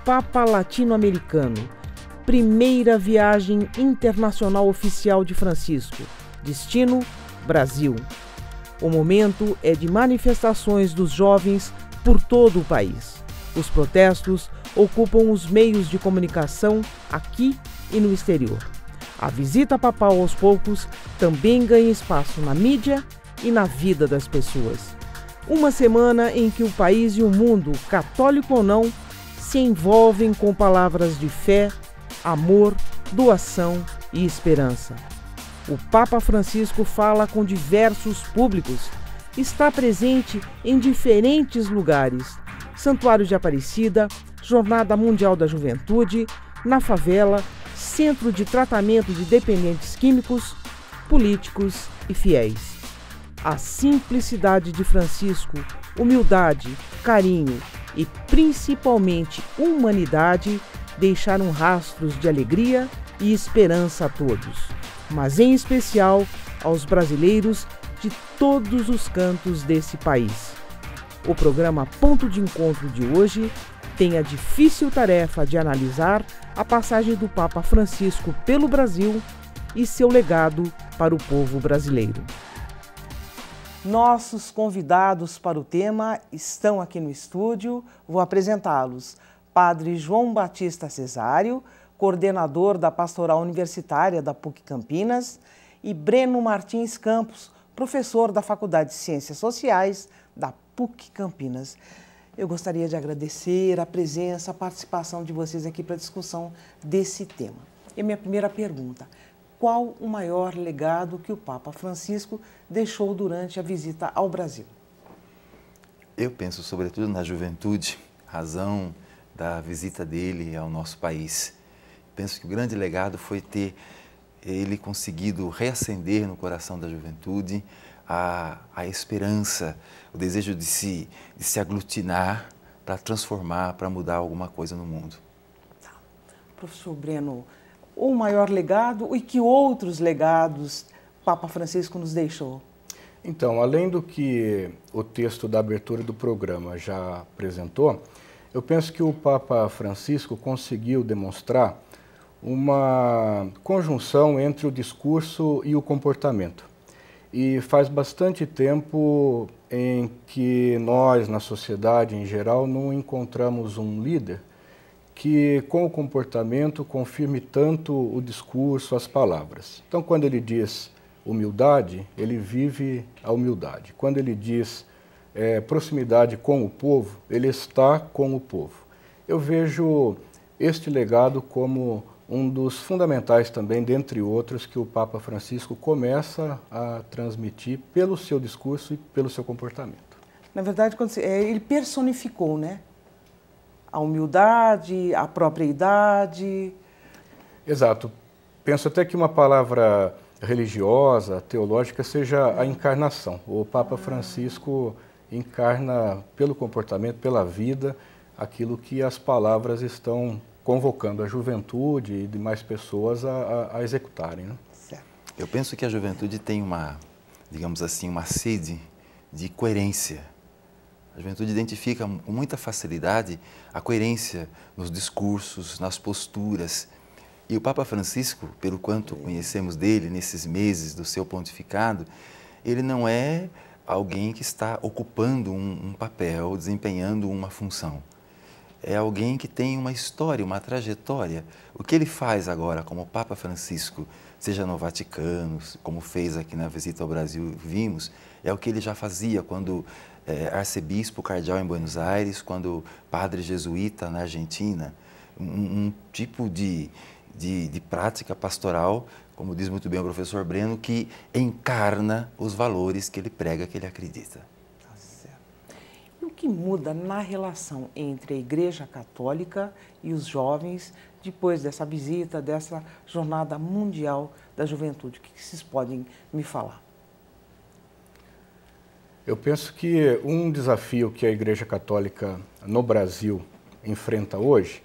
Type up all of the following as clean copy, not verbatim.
Papa latino-americano, primeira viagem internacional oficial de Francisco, destino Brasil. O momento é de manifestações dos jovens por todo o país. Os protestos ocupam os meios de comunicação aqui e no exterior. A visita papal aos poucos também ganha espaço na mídia e na vida das pessoas. Uma semana em que o país e o mundo, católico ou não, se envolvem com palavras de fé, amor, doação e esperança. O Papa Francisco fala com diversos públicos, está presente em diferentes lugares: Santuário de Aparecida, Jornada Mundial da Juventude, na favela, Centro de Tratamento de Dependentes Químicos, políticos e fiéis. A simplicidade de Francisco, humildade, carinho e principalmente humanidade deixaram rastros de alegria e esperança a todos, mas em especial aos brasileiros de todos os cantos desse país. O programa Ponto de Encontro de hoje tem a difícil tarefa de analisar a passagem do Papa Francisco pelo Brasil e seu legado para o povo brasileiro. Nossos convidados para o tema estão aqui no estúdio. Vou apresentá-los. Padre João Batista Cesário, coordenador da Pastoral Universitária da PUC Campinas, e Breno Martins Campos, professor da Faculdade de Ciências Sociais da PUC Campinas. Eu gostaria de agradecer a presença, a participação de vocês aqui para a discussão desse tema. E a minha primeira pergunta: qual o maior legado que o Papa Francisco deixou durante a visita ao Brasil? Eu penso sobretudo na juventude, razão da visita dele ao nosso país. Penso que o grande legado foi ter ele conseguido reacender no coração da juventude a esperança, o desejo de se aglutinar para transformar, para mudar alguma coisa no mundo. Tá. Professor Breno, o maior legado e que outros legados Papa Francisco nos deixou? Então, além do que o texto da abertura do programa já apresentou, eu penso que o Papa Francisco conseguiu demonstrar uma conjunção entre o discurso e o comportamento. E faz bastante tempo em que nós, na sociedade em geral, não encontramos um líder que, com o comportamento, confirme tanto o discurso, as palavras. Então, quando ele diz humildade, ele vive a humildade. Quando ele diz proximidade com o povo, ele está com o povo. Eu vejo este legado como um dos fundamentais também, dentre outros, que o Papa Francisco começa a transmitir pelo seu discurso e pelo seu comportamento. Na verdade, ele personificou, né? A humildade, a própria idade. Exato. Penso até que uma palavra religiosa, teológica, seja a encarnação. O Papa Francisco encarna pelo comportamento, pela vida, aquilo que as palavras estão convocando a juventude e demais pessoas a executarem, né? Certo. Eu penso que a juventude tem uma, digamos assim, uma sede de coerência. A juventude identifica com muita facilidade a coerência nos discursos, nas posturas. E o Papa Francisco, pelo quanto conhecemos dele nesses meses do seu pontificado, ele não é alguém que está ocupando um papel, desempenhando uma função. É alguém que tem uma história, uma trajetória. O que ele faz agora como Papa Francisco, seja no Vaticano, como fez aqui na visita ao Brasil, vimos, é o que ele já fazia quando arcebispo cardeal em Buenos Aires, quando padre jesuíta na Argentina. Um tipo de prática pastoral, como diz muito bem o professor Breno, que encarna os valores que ele prega, que ele acredita. Tá certo. E o que muda na relação entre a Igreja Católica e os jovens depois dessa visita, dessa Jornada Mundial da Juventude? O que vocês podem me falar? Eu penso que um desafio que a Igreja Católica no Brasil enfrenta hoje,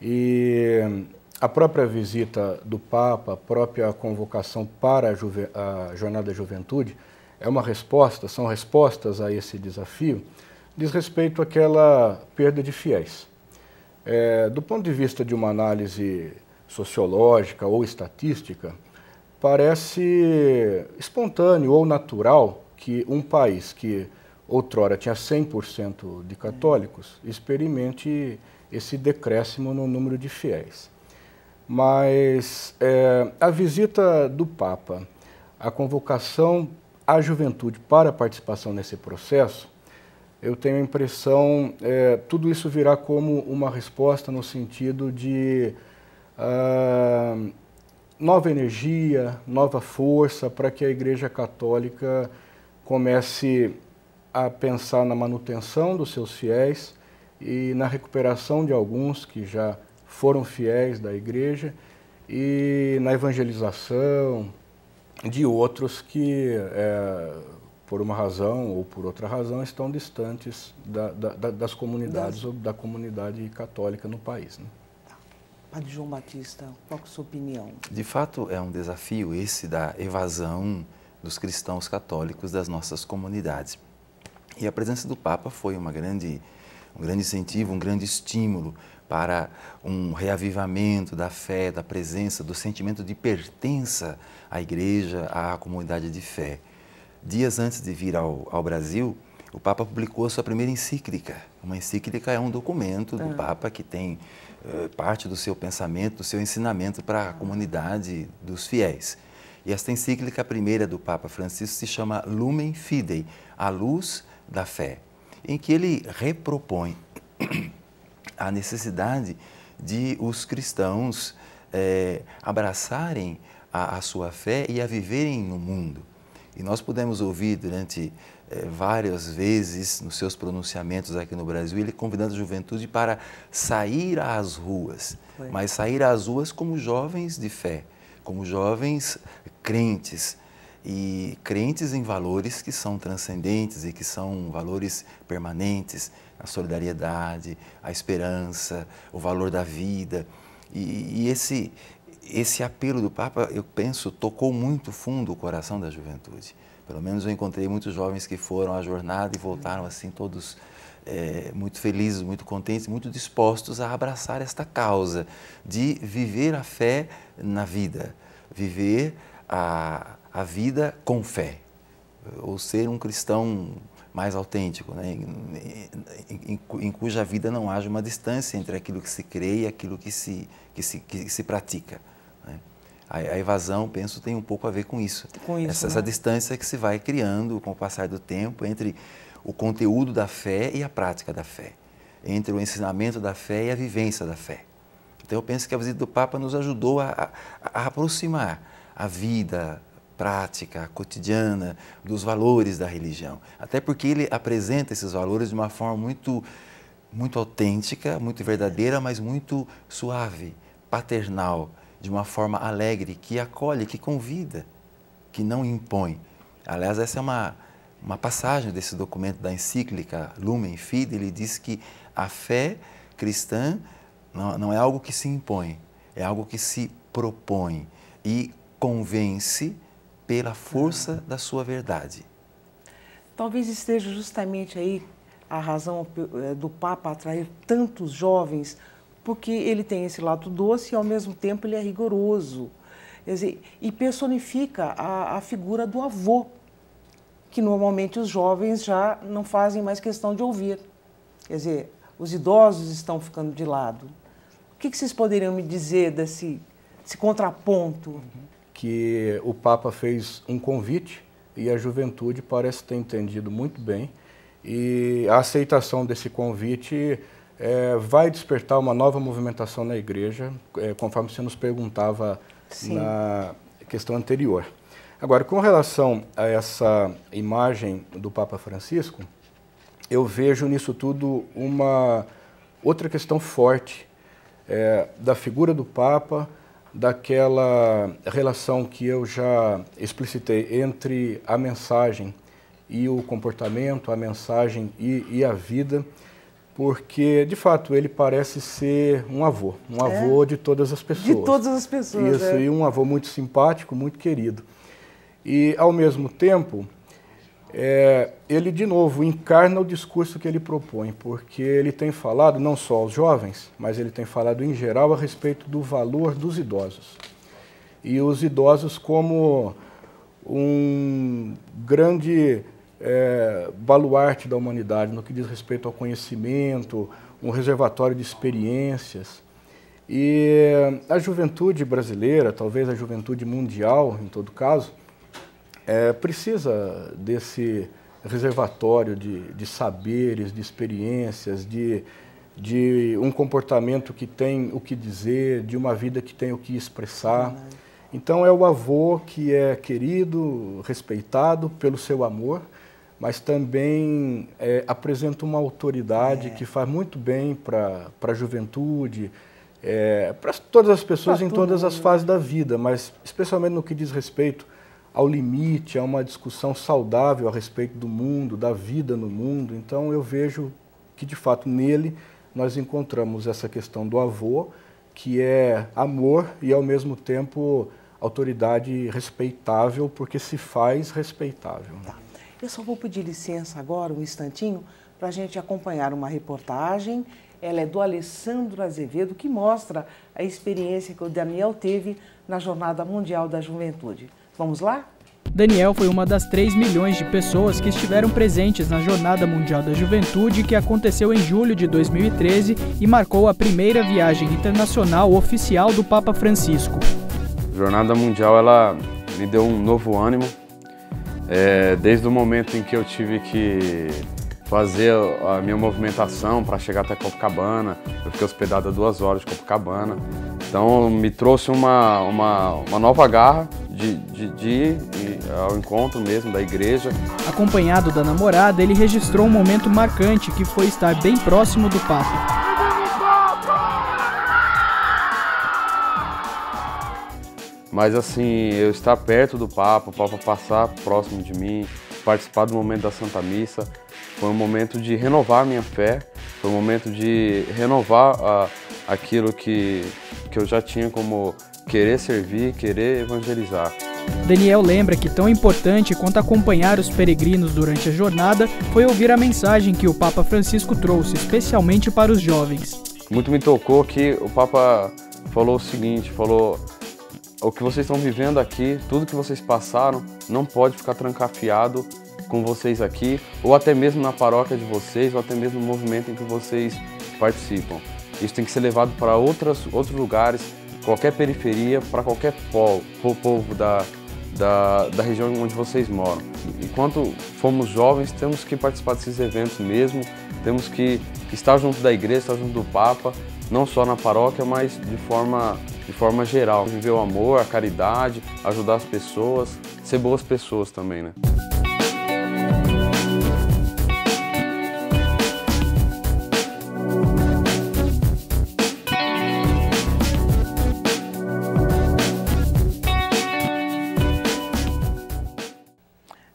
e a própria visita do Papa, a própria convocação para a Jornada da Juventude, são respostas a esse desafio, diz respeito àquela perda de fiéis. Do ponto de vista de uma análise sociológica ou estatística, parece espontâneo ou natural que um país que outrora tinha 100% de católicos experimente esse decréscimo no número de fiéis. Mas a visita do Papa, a convocação à juventude para a participação nesse processo, eu tenho a impressão, tudo isso virá como uma resposta no sentido de nova energia, nova força para que a Igreja Católica comece a pensar na manutenção dos seus fiéis e na recuperação de alguns que já foram fiéis da Igreja e na evangelização de outros que, por uma razão ou por outra razão, estão distantes das comunidades ou da comunidade católica no país, né? Padre João Batista, qual é a sua opinião? De fato, é um desafio esse da evasão dos cristãos católicos das nossas comunidades. E a presença do Papa foi um grande incentivo, um grande estímulo para um reavivamento da fé, da presença, do sentimento de pertença à Igreja, à comunidade de fé. Dias antes de vir ao Brasil, o Papa publicou a sua primeira encíclica. Uma encíclica é um documento do Papa que tem parte do seu pensamento, do seu ensinamento para a comunidade dos fiéis. E esta encíclica, a primeira do Papa Francisco, se chama Lumen Fidei, a luz da fé, em que ele repropõe a necessidade de os cristãos abraçarem a sua fé e a viverem no mundo. E nós pudemos ouvir durante várias vezes nos seus pronunciamentos aqui no Brasil, ele convidando a juventude para sair às ruas, mas sair às ruas como jovens de fé, como jovens crentes, e crentes em valores que são transcendentes e que são valores permanentes, a solidariedade, a esperança, o valor da vida. E esse apelo do Papa, eu penso, tocou muito fundo o coração da juventude. Pelo menos eu encontrei muitos jovens que foram à jornada e voltaram assim todos muito felizes, muito contentes, muito dispostos a abraçar esta causa de viver a fé na vida, viver a vida com fé, ou ser um cristão mais autêntico, né? em cuja vida não haja uma distância entre aquilo que se crê e aquilo que se pratica, né? A evasão, penso, tem um pouco a ver com isso. Essa distância que se vai criando com o passar do tempo entre o conteúdo da fé e a prática da fé, entre o ensinamento da fé e a vivência da fé. Então eu penso que a visita do Papa nos ajudou a aproximar a vida prática, cotidiana, dos valores da religião. Até porque ele apresenta esses valores de uma forma muito autêntica, muito verdadeira, mas muito suave, paternal, de uma forma alegre, que acolhe, que convida, que não impõe. Aliás, essa é uma passagem desse documento da encíclica Lumen Fidei. Ele diz que a fé cristã não é algo que se impõe, é algo que se propõe e convence pela força da sua verdade. Talvez esteja justamente aí a razão do Papa atrair tantos jovens, porque ele tem esse lado doce e, ao mesmo tempo, ele é rigoroso. Quer dizer, e personifica a figura do avô, que normalmente os jovens já não fazem mais questão de ouvir. Quer dizer, os idosos estão ficando de lado. O que vocês poderiam me dizer desse contraponto? Que o Papa fez um convite e a juventude parece ter entendido muito bem, e a aceitação desse convite vai despertar uma nova movimentação na Igreja, conforme você nos perguntava na questão anterior. Agora, com relação a essa imagem do Papa Francisco, eu vejo nisso tudo uma outra questão forte da figura do Papa, daquela relação que eu já explicitei entre a mensagem e o comportamento, a mensagem e a vida, porque, de fato, ele parece ser um avô de todas as pessoas. De todas as pessoas, Isso, e um avô muito simpático, muito querido. E, ao mesmo tempo, ele, de novo, encarna o discurso que ele propõe, porque ele tem falado, não só aos jovens, mas ele tem falado em geral a respeito do valor dos idosos. E os idosos como um grande baluarte da humanidade, no que diz respeito ao conhecimento, um reservatório de experiências. E a juventude brasileira, talvez a juventude mundial, em todo caso, precisa desse reservatório de saberes, de experiências, de um comportamento que tem o que dizer, de uma vida que tem o que expressar. Então é o avô que é querido, respeitado pelo seu amor, mas também apresenta uma autoridade que faz muito bem para a juventude, para todas as pessoas em todas as fases da vida, mas especialmente no que diz respeito ao limite, a uma discussão saudável a respeito do mundo, da vida no mundo. Então eu vejo que, de fato, nele nós encontramos essa questão do avô, que é amor e, ao mesmo tempo, autoridade respeitável, porque se faz respeitável. Tá. Eu só vou pedir licença agora, um instantinho, para a gente acompanhar uma reportagem. Ela é do Alessandro Azevedo, que mostra a experiência que o Daniel teve na Jornada Mundial da Juventude. Vamos lá? Daniel foi uma das 3 milhões de pessoas que estiveram presentes na Jornada Mundial da Juventude, que aconteceu em julho de 2013 e marcou a primeira viagem internacional oficial do Papa Francisco. A Jornada Mundial, ela me deu um novo ânimo, desde o momento em que eu tive que fazer a minha movimentação para chegar até Copacabana. Eu fiquei hospedado a 2 horas de Copacabana, então me trouxe uma nova garra de ir ao encontro mesmo da igreja. Acompanhado da namorada, ele registrou um momento marcante, que foi estar bem próximo do Papa. Mas assim, eu estar perto do Papa, o Papa passar próximo de mim, participar do momento da Santa Missa, foi um momento de renovar minha fé, foi um momento de renovar aquilo que eu já tinha como querer servir, querer evangelizar. Daniel lembra que tão importante quanto acompanhar os peregrinos durante a jornada foi ouvir a mensagem que o Papa Francisco trouxe, especialmente para os jovens. Muito me tocou que o Papa falou o seguinte, falou: o que vocês estão vivendo aqui, tudo que vocês passaram, não pode ficar trancafiado com vocês aqui, ou até mesmo na paróquia de vocês, ou até mesmo no movimento em que vocês participam. Isso tem que ser levado para outros lugares, qualquer periferia, para qualquer povo da região onde vocês moram. Enquanto fomos jovens, temos que participar desses eventos mesmo, temos que estar junto da igreja, estar junto do Papa, não só na paróquia, mas de forma geral. Viver o amor, a caridade, ajudar as pessoas, ser boas pessoas também, né?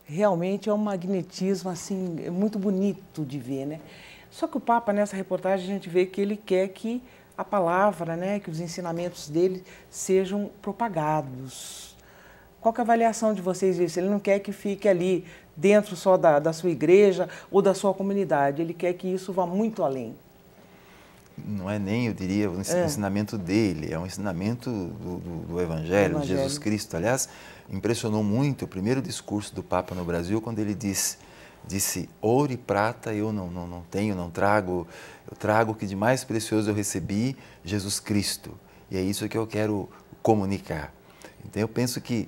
Realmente é um magnetismo assim, muito bonito de ver, né? Só que o Papa, nessa reportagem, a gente vê que ele quer que a palavra, né, que os ensinamentos dele sejam propagados. Qual que é a avaliação de vocês disso? Ele não quer que fique ali dentro só da sua igreja ou da sua comunidade, ele quer que isso vá muito além. Não é nem, eu diria, o ensinamento dele, é um ensinamento do Evangelho, de Jesus Cristo. Aliás, impressionou muito o primeiro discurso do Papa no Brasil, quando ele disse: ouro e prata eu não tenho, não trago, eu trago o que de mais precioso eu recebi, Jesus Cristo. E é isso que eu quero comunicar. Então eu penso que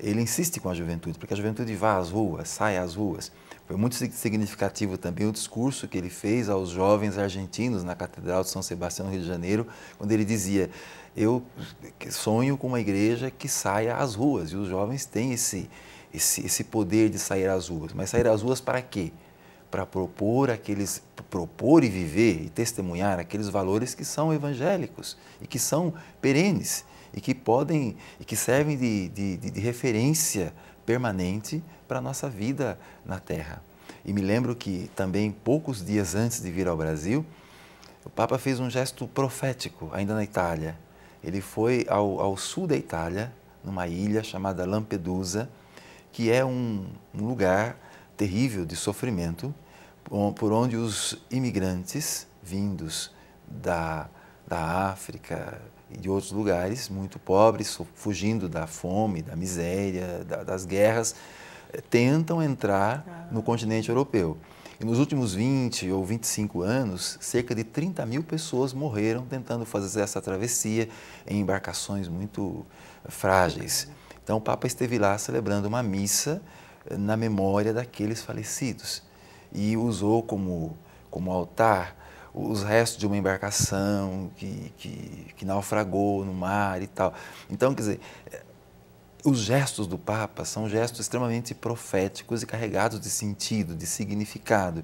ele insiste com a juventude, porque a juventude vá às ruas, sai às ruas. Foi muito significativo também o discurso que ele fez aos jovens argentinos na Catedral de São Sebastião, no Rio de Janeiro, quando ele dizia: eu sonho com uma igreja que saia às ruas, e os jovens têm esse poder de sair às ruas. Mas sair às ruas para quê? Para propor e viver e testemunhar aqueles valores que são evangélicos e que são perenes e que servem de referência permanente para a nossa vida na Terra. E me lembro que também, poucos dias antes de vir ao Brasil, o Papa fez um gesto profético, ainda na Itália. Ele foi ao sul da Itália, numa ilha chamada Lampedusa, que é um lugar terrível de sofrimento, por onde os imigrantes vindos da África e de outros lugares muito pobres, fugindo da fome, da miséria, das guerras, tentam entrar no continente europeu. E nos últimos 20 ou 25 anos, cerca de 30 mil pessoas morreram tentando fazer essa travessia em embarcações muito frágeis. Então o Papa esteve lá celebrando uma missa na memória daqueles falecidos e usou como altar os restos de uma embarcação que naufragou no mar e tal. Então, quer dizer, os gestos do Papa são gestos extremamente proféticos e carregados de sentido, de significado.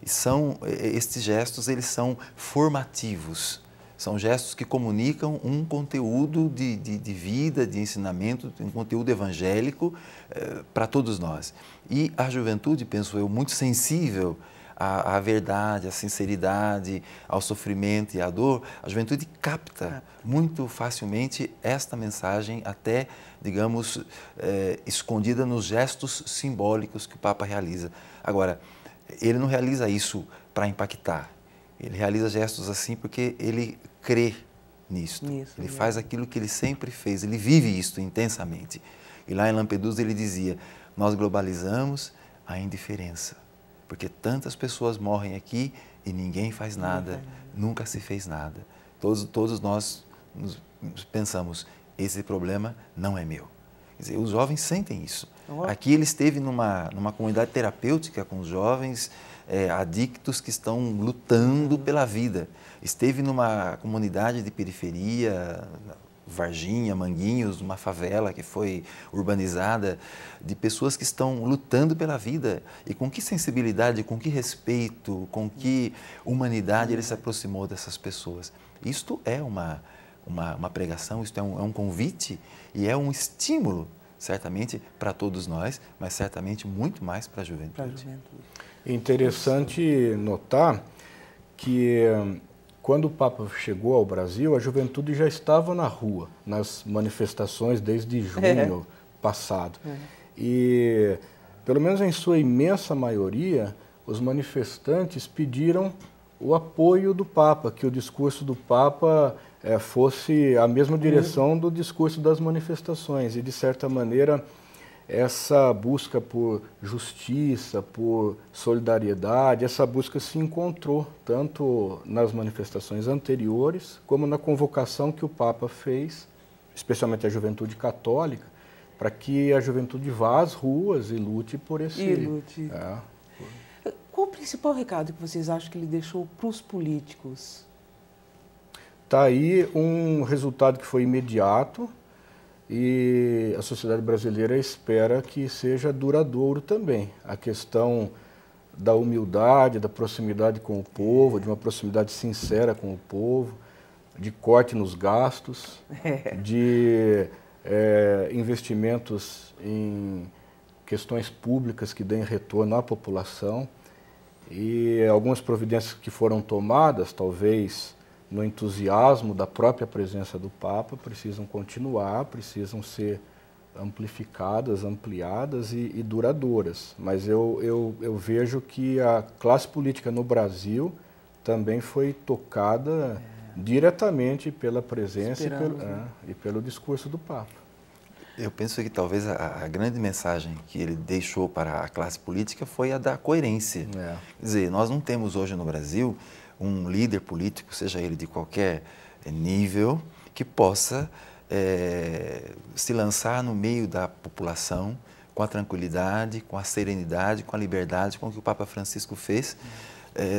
E estes gestos, eles são formativos. São gestos que comunicam um conteúdo de vida, de ensinamento, um conteúdo evangélico para todos nós. E a juventude, penso eu, muito sensível à verdade, à sinceridade, ao sofrimento e à dor, a juventude capta muito facilmente esta mensagem, até, digamos, escondida nos gestos simbólicos que o Papa realiza. Agora, ele não realiza isso para impactar. Ele realiza gestos assim porque ele crê nisto. Ele faz aquilo que ele sempre fez, ele vive isto intensamente. E lá em Lampedusa ele dizia, nós globalizamos a indiferença, porque tantas pessoas morrem aqui e ninguém faz nada, nunca se fez nada. Todos nós pensamos, esse problema não é meu. Quer dizer, os jovens sentem isso. Aqui ele esteve numa comunidade terapêutica com os jovens adictos que estão lutando pela vida. Esteve numa comunidade de periferia, Varginha, Manguinhos, uma favela que foi urbanizada, de pessoas que estão lutando pela vida. E com que sensibilidade, com que respeito, com que humanidade ele se aproximou dessas pessoas. Isto é uma pregação, isto é um convite e é um estímulo, certamente, para todos nós, mas certamente muito mais para a juventude. É interessante notar que quando o Papa chegou ao Brasil, a juventude já estava na rua, nas manifestações desde junho passado. E, pelo menos em sua imensa maioria, os manifestantes pediram o apoio do Papa, que o discurso do Papa fosse a mesma direção do discurso das manifestações. E, de certa maneira, essa busca por justiça, por solidariedade, essa busca se encontrou tanto nas manifestações anteriores, como na convocação que o Papa fez, especialmente a juventude católica, para que a juventude vá às ruas e lute por esse... Qual o principal recado que vocês acham que ele deixou para os políticos? Está aí um resultado que foi imediato, e a sociedade brasileira espera que seja duradouro também. A questão da humildade, da proximidade com o povo, de uma proximidade sincera com o povo, de corte nos gastos, de investimentos em questões públicas que deem retorno à população. E algumas providências que foram tomadas, talvez no entusiasmo da própria presença do Papa, precisam continuar, precisam ser amplificadas, ampliadas e duradouras. Mas eu vejo que a classe política no Brasil também foi tocada diretamente pela presença e pelo discurso do Papa. Eu penso que talvez a grande mensagem que ele deixou para a classe política foi a da coerência. Quer dizer, nós não temos hoje no Brasil um líder político, seja ele de qualquer nível, que possa se lançar no meio da população com a tranquilidade, com a serenidade, com a liberdade com que o Papa Francisco fez,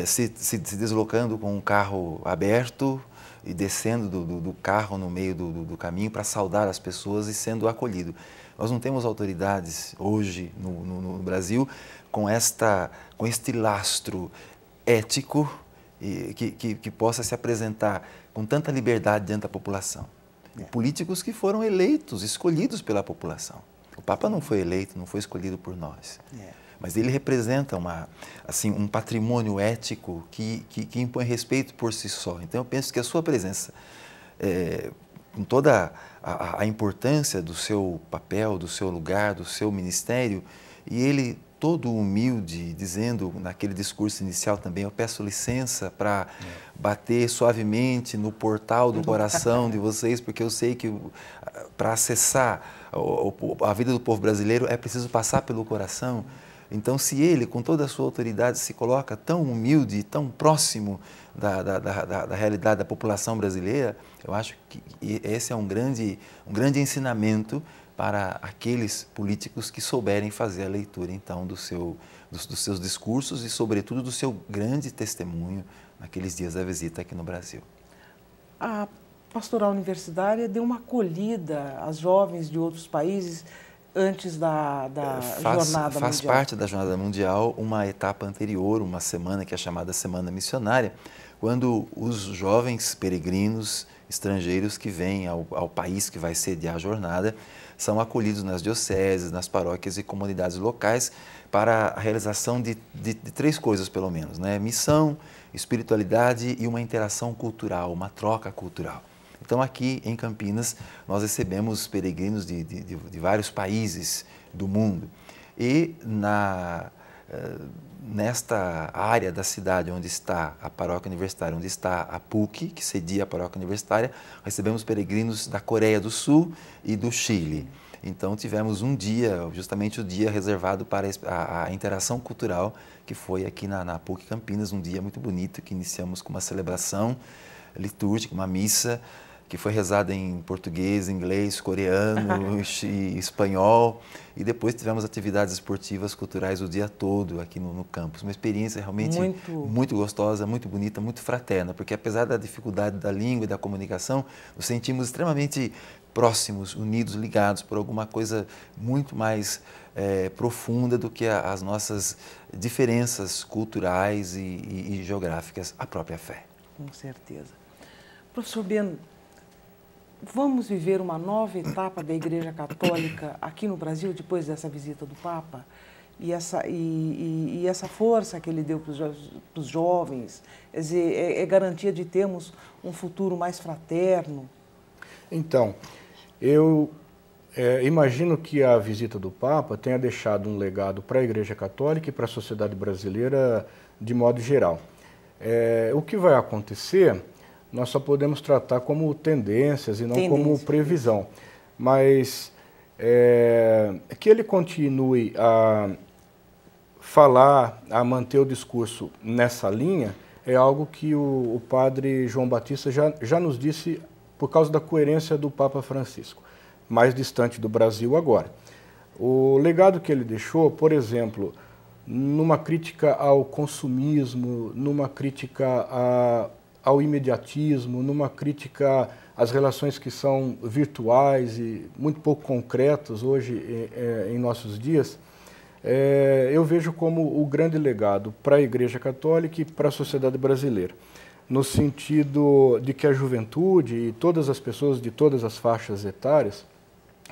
se deslocando com um carro aberto e descendo do carro no meio do caminho para saudar as pessoas e sendo acolhido. Nós não temos autoridades hoje no Brasil com este lastro ético que possa se apresentar com tanta liberdade diante da população. Políticos que foram eleitos, escolhidos pela população. O Papa não foi eleito, não foi escolhido por nós. Mas ele representa um patrimônio ético que impõe respeito por si só. Então eu penso que a sua presença com toda a importância do seu papel, do seu lugar, do seu ministério, e ele todo humilde, dizendo naquele discurso inicial também, eu peço licença para bater suavemente no portal do coração de vocês, porque eu sei que para acessar a vida do povo brasileiro é preciso passar pelo coração. Então, se ele, com toda a sua autoridade, se coloca tão humilde, tão próximo da realidade da população brasileira, eu acho que esse é um grande ensinamento para aqueles políticos que souberem fazer a leitura, então, dos seus discursos e, sobretudo, do seu grande testemunho naqueles dias da visita aqui no Brasil. A Pastoral Universitária deu uma acolhida às jovens de outros países antes da Jornada Mundial. Faz parte da Jornada Mundial uma etapa anterior, uma semana que é chamada Semana Missionária, quando os jovens peregrinos estrangeiros que vêm ao país que vai sediar a jornada são acolhidos nas dioceses, nas paróquias e comunidades locais para a realização de 3 coisas, pelo menos, né? Missão, espiritualidade e uma interação cultural, uma troca cultural. Então, aqui em Campinas, nós recebemos peregrinos de vários países do mundo. E nesta área da cidade onde está a paróquia universitária, onde está a PUC, que cedia a paróquia universitária, recebemos peregrinos da Coreia do Sul e do Chile. Então, tivemos um dia, justamente o dia reservado para a interação cultural, que foi aqui na PUC Campinas, um dia muito bonito, que iniciamos com uma celebração litúrgica, uma missa, que foi rezada em português, inglês, coreano e espanhol. E depois tivemos atividades esportivas, culturais o dia todo aqui no campus. Uma experiência realmente muito gostosa, muito bonita, muito fraterna, porque apesar da dificuldade da língua e da comunicação, nos sentimos extremamente próximos, unidos, ligados por alguma coisa muito mais profunda do que as nossas diferenças culturais e geográficas, a própria fé. Com certeza. Professor Beno, vamos viver uma nova etapa da Igreja Católica aqui no Brasil, depois dessa visita do Papa? E essa força que ele deu para os jovens, quer dizer, é garantia de termos um futuro mais fraterno? Então, eu imagino que a visita do Papa tenha deixado um legado para a Igreja Católica e para a sociedade brasileira de modo geral. O que vai acontecer, nós só podemos tratar como tendências e não como previsão. Mas que ele continue a falar, a manter o discurso nessa linha, é algo que o padre João Batista já nos disse por causa da coerência do Papa Francisco, mais distante do Brasil agora. O legado que ele deixou, por exemplo, numa crítica ao consumismo, numa crítica ao imediatismo, numa crítica às relações que são virtuais e muito pouco concretas hoje em nossos dias, eu vejo como o grande legado para a Igreja Católica e para a sociedade brasileira, no sentido de que a juventude e todas as pessoas de todas as faixas etárias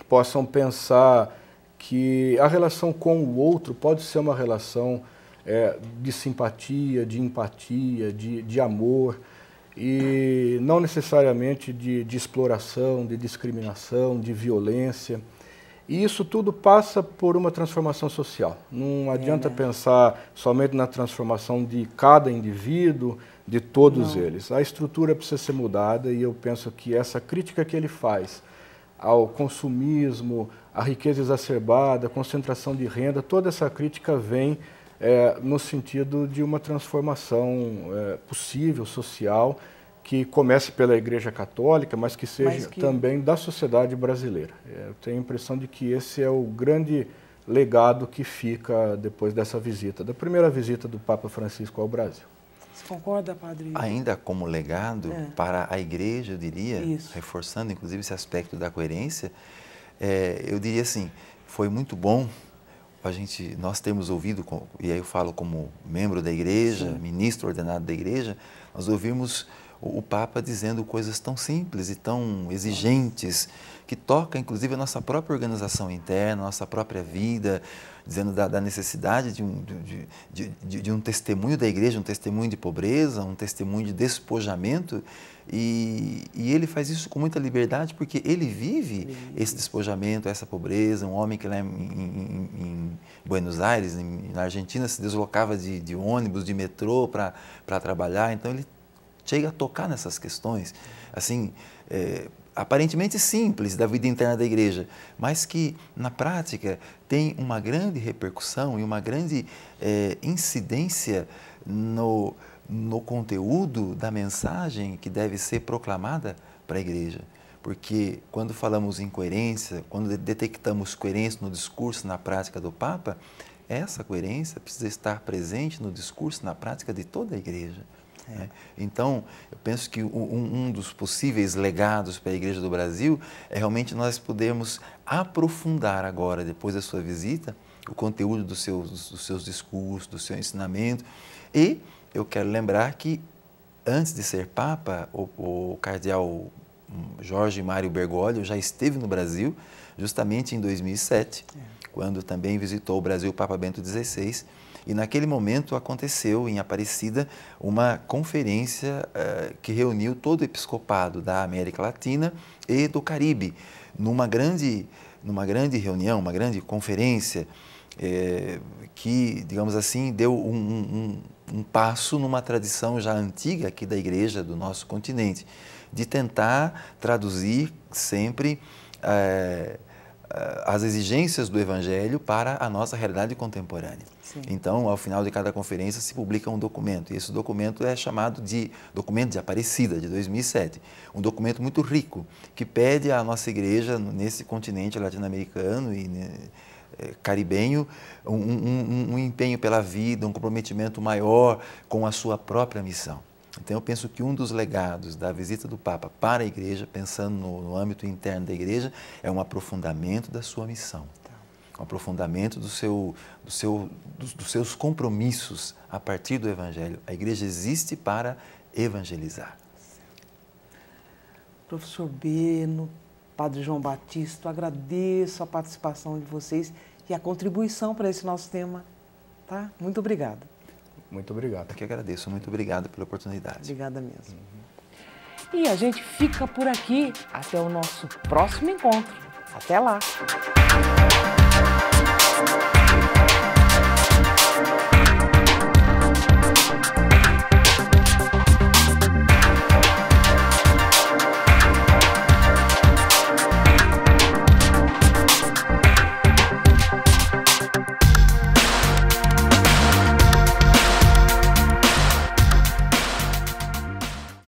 possam pensar que a relação com o outro pode ser uma relação de simpatia, de empatia, de amor, e não necessariamente de exploração, de discriminação, de violência. E isso tudo passa por uma transformação social. Não adianta pensar somente na transformação de cada indivíduo, de todos eles. A estrutura precisa ser mudada e eu penso que essa crítica que ele faz ao consumismo, à riqueza exacerbada, à concentração de renda, toda essa crítica vem no sentido de uma transformação possível, social, que comece pela Igreja Católica, mas que seja também da sociedade brasileira. Eu tenho a impressão de que esse é o grande legado que fica depois dessa visita, da primeira visita do Papa Francisco ao Brasil. Você concorda, padre? Ainda como legado para a Igreja, eu diria, reforçando inclusive esse aspecto da coerência, eu diria assim, foi muito bom nós temos ouvido, e aí eu falo como membro da Igreja, ministro ordenado da Igreja, nós ouvimos o Papa dizendo coisas tão simples e tão exigentes, que toca inclusive a nossa própria organização interna, a nossa própria vida, dizendo da necessidade de um testemunho da igreja, um testemunho de pobreza, um testemunho de despojamento, e ele faz isso com muita liberdade porque ele vive esse despojamento, essa pobreza. Um homem que lá em Buenos Aires, na Argentina, se deslocava de ônibus, de metrô para trabalhar, então ele chega a tocar nessas questões, assim, aparentemente simples da vida interna da igreja, mas que na prática tem uma grande repercussão e uma grande incidência no conteúdo da mensagem que deve ser proclamada para a igreja. Porque quando falamos em coerência, quando detectamos coerência no discurso, na prática do Papa, essa coerência precisa estar presente no discurso, na prática de toda a igreja. Então, eu penso que um dos possíveis legados para a Igreja do Brasil é realmente nós podermos aprofundar agora, depois da sua visita, o conteúdo dos seus discursos, do seu ensinamento. E eu quero lembrar que, antes de ser Papa, o cardeal Jorge Mário Bergoglio já esteve no Brasil, justamente em 2007, quando também visitou o Brasil o Papa Bento XVI. E naquele momento aconteceu em Aparecida uma conferência que reuniu todo o episcopado da América Latina e do Caribe, numa grande reunião, uma grande conferência que, digamos assim, deu um passo numa tradição já antiga aqui da igreja do nosso continente, de tentar traduzir sempre as exigências do Evangelho para a nossa realidade contemporânea. Sim. Então, ao final de cada conferência se publica um documento, e esse documento é chamado de Documento de Aparecida, de 2007. Um documento muito rico, que pede à nossa igreja, nesse continente latino-americano e caribenho, um empenho pela vida, um comprometimento maior com a sua própria missão. Então, eu penso que um dos legados da visita do Papa para a igreja, pensando no âmbito interno da igreja, é um aprofundamento da sua missão, um aprofundamento dos seus compromissos a partir do Evangelho. A igreja existe para evangelizar. Professor Beno, Padre João Batista, eu agradeço a participação de vocês e a contribuição para esse nosso tema. Tá? Muito obrigada. Muito obrigado. Eu que agradeço. Muito obrigado pela oportunidade. Obrigada mesmo. E a gente fica por aqui. Até o nosso próximo encontro. Até lá.